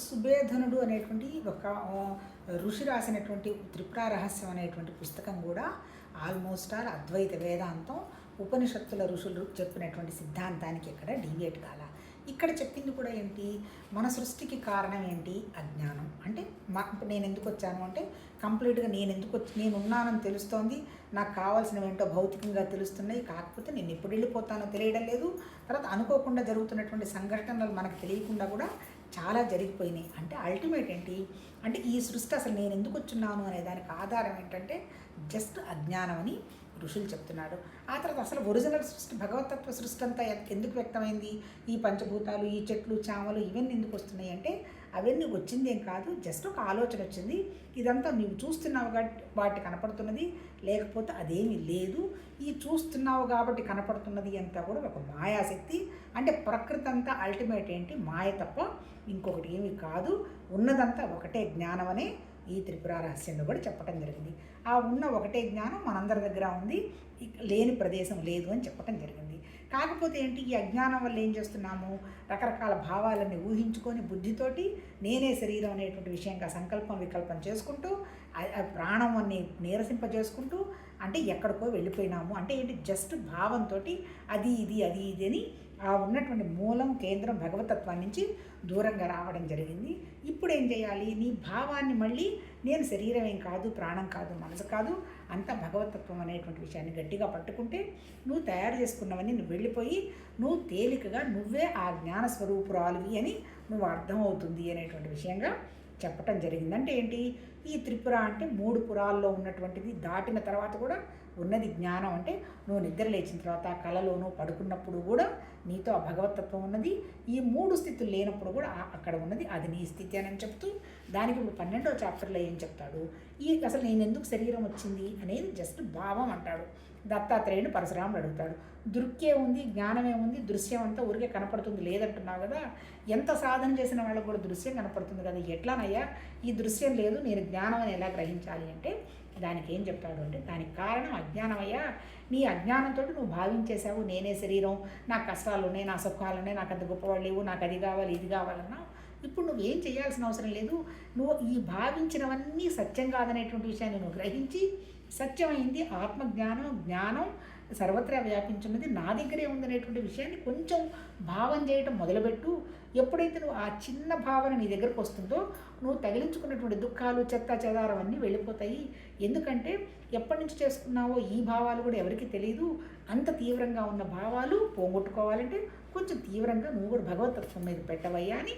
సుబేధనుడు అనేటువంటి ఒక ఋషి రాసినటువంటి త్రిపుర రహస్యం అనేటువంటి పుస్తకం కూడా ఆల్మోస్ట్ ఆల్ అద్వైత వేదాంతం ఉపనిషత్తుల ఋషులు చెప్పినటువంటి సిద్ధాంతానికి ఇక్కడ డీవియేట్ కాల. ఇక్కడ చెప్పింది కూడా ఏంటి, మన సృష్టికి కారణం ఏంటి, అజ్ఞానం. అంటే నేను ఎందుకు వచ్చాను అంటే కంప్లీట్గా నేను ఉన్నానని తెలుస్తోంది, నాకు కావాల్సినవి ఏంటో భౌతికంగా తెలుస్తున్నాయి, కాకపోతే నేను ఎప్పుడు వెళ్ళిపోతానో తెలియడం లేదు. తర్వాత అనుకోకుండా జరుగుతున్నటువంటి సంఘటనలు మనకు తెలియకుండా కూడా చాలా జరిగిపోయినాయి. అంటే అల్టిమేట్ ఏంటి అంటే ఈ సృష్టి అసలు నేను ఎందుకు వచ్చున్నాను అనే దానికి ఆధారం ఏంటంటే జస్ట్ అజ్ఞానం అని ఋషులు చెప్తున్నాడు. ఆ తర్వాత అసలు ఒరిజినల్ సృష్టి భగవతత్వ సృష్టి అంతా ఎందుకు వ్యక్తమైంది, ఈ పంచభూతాలు, ఈ చెట్లు, చామలు ఇవన్నీ ఎందుకు వస్తున్నాయి అంటే అవన్నీ వచ్చింది ఏం కాదు, జస్ట్ ఒక ఆలోచన వచ్చింది. ఇదంతా నువ్వు చూస్తున్నావు కాబట్టి వాటి కనపడుతున్నది, లేకపోతే అదేమీ లేదు. ఈ చూస్తున్నావు కాబట్టి కనపడుతున్నది అంతా కూడా ఒక మాయాశక్తి. అంటే ప్రకృతి అంతా అల్టిమేట్ ఏంటి, మాయ తప్ప ఇంకొకటి ఏమీ కాదు, ఉన్నదంతా ఒకటే జ్ఞానం అనే ఈ త్రిపుర రహస్యంలో కూడా చెప్పటం జరిగింది. ఆ ఉన్న ఒకటే జ్ఞానం మనందరి దగ్గర ఉంది, లేని ప్రదేశం లేదు అని చెప్పటం జరిగింది. కాకపోతే ఏంటి, ఈ అజ్ఞానం వల్ల ఏం చేస్తున్నాము, రకరకాల భావాలన్నీ ఊహించుకొని బుద్ధితోటి నేనే శరీరం అనేటువంటి విషయంగా సంకల్పం వికల్పం చేసుకుంటూ ప్రాణం అన్ని నీరసింపజేసుకుంటూ అంటే ఎక్కడికో వెళ్ళిపోయినాము. అంటే ఏంటి, జస్ట్ భావంతో అది ఇది అని ఆ ఉన్నటువంటి మూలం కేంద్రం భగవతత్వం నుంచి దూరంగా రావడం జరిగింది. ఇప్పుడు ఏం చేయాలి, నీ భావాన్ని మళ్ళీ నేను శరీరం ఏం కాదు, ప్రాణం కాదు, మనసు కాదు, అంతా భగవతత్వం అనేటువంటి విషయాన్ని గట్టిగా పట్టుకుంటే నువ్వు తయారు చేసుకున్నవన్నీ నువ్వు వెళ్ళిపోయి నువ్వు తేలికగా నువ్వే ఆ జ్ఞాన స్వరూపురాలివి అని నువ్వు అర్థమవుతుంది అనేటువంటి విషయంగా చెప్పటం జరిగింది. అంటే ఏంటి, ఈ త్రిపుర అంటే 3 పురాల్లో ఉన్నటువంటిది దాటిన తర్వాత కూడా ఉన్నది జ్ఞానం. అంటే నువ్వు నిద్ర లేచిన తర్వాత కలలోనూ పడుకున్నప్పుడు కూడా నీతో ఆ భగవతత్వం ఉన్నది. ఈ 3 స్థితులు లేనప్పుడు కూడా అక్కడ ఉన్నది, అది నీ స్థితి అని చెప్తూ దానికి ఇప్పుడు 12వ చాప్టర్లో ఏం చెప్తాడు, అసలు నేను ఎందుకు శరీరం వచ్చింది అనేది జస్ట్ భావం అంటాడు. దత్తాత్రేయుని పరశురాముడు అడుగుతాడు, దృక్కే ఉంది, జ్ఞానమే ఉంది, దృశ్యం అంతా ఊరికే కనపడుతుంది లేదంటున్నావు కదా, ఎంత సాధన చేసిన వాళ్ళకు కూడా దృశ్యం కనపడుతుంది కదా, ఎట్లానయ్యా ఈ దృశ్యం లేదు, నేను జ్ఞానం అని ఎలా గ్రహించాలి అంటే దానికి ఏం చెప్తాడు అంటే దానికి కారణం అజ్ఞానమయ్యా. నీ అజ్ఞానంతో నువ్వు భావించేశావు నేనే శరీరం, నాకు కష్టాలు ఉన్నాయి, నా సుఖాలు ఉన్నాయి, నాకు అంత గొప్పవాళ్ళు లేవు, నాకు అది కావాలి ఇది కావాలన్నా. ఇప్పుడు నువ్వేం చేయాల్సిన అవసరం లేదు, నువ్వు ఈ భావించినవన్నీ సత్యం కాదనేటువంటి విషయాన్ని నువ్వు గ్రహించి సత్యమైంది ఆత్మజ్ఞానం, జ్ఞానం సర్వత్రా వ్యాపించున్నది నా దగ్గరే ఉందనేటువంటి విషయాన్ని కొంచెం భావం చేయటం మొదలుపెట్టు. ఎప్పుడైతే నువ్వు ఆ చిన్న భావన నీ దగ్గరకు వస్తుందో నువ్వు తగిలించుకున్నటువంటి దుఃఖాలు, చెత్త చెదారం అన్నీ వెళ్ళిపోతాయి. ఎందుకంటే ఎప్పటి నుంచి చేసుకున్నావో ఈ భావాలు కూడా ఎవరికి తెలియదు. అంత తీవ్రంగా ఉన్న భావాలు పోగొట్టుకోవాలంటే కొంచెం తీవ్రంగా నువ్వు కూడా భగవతత్వం మీద పెట్టవయ్యా అని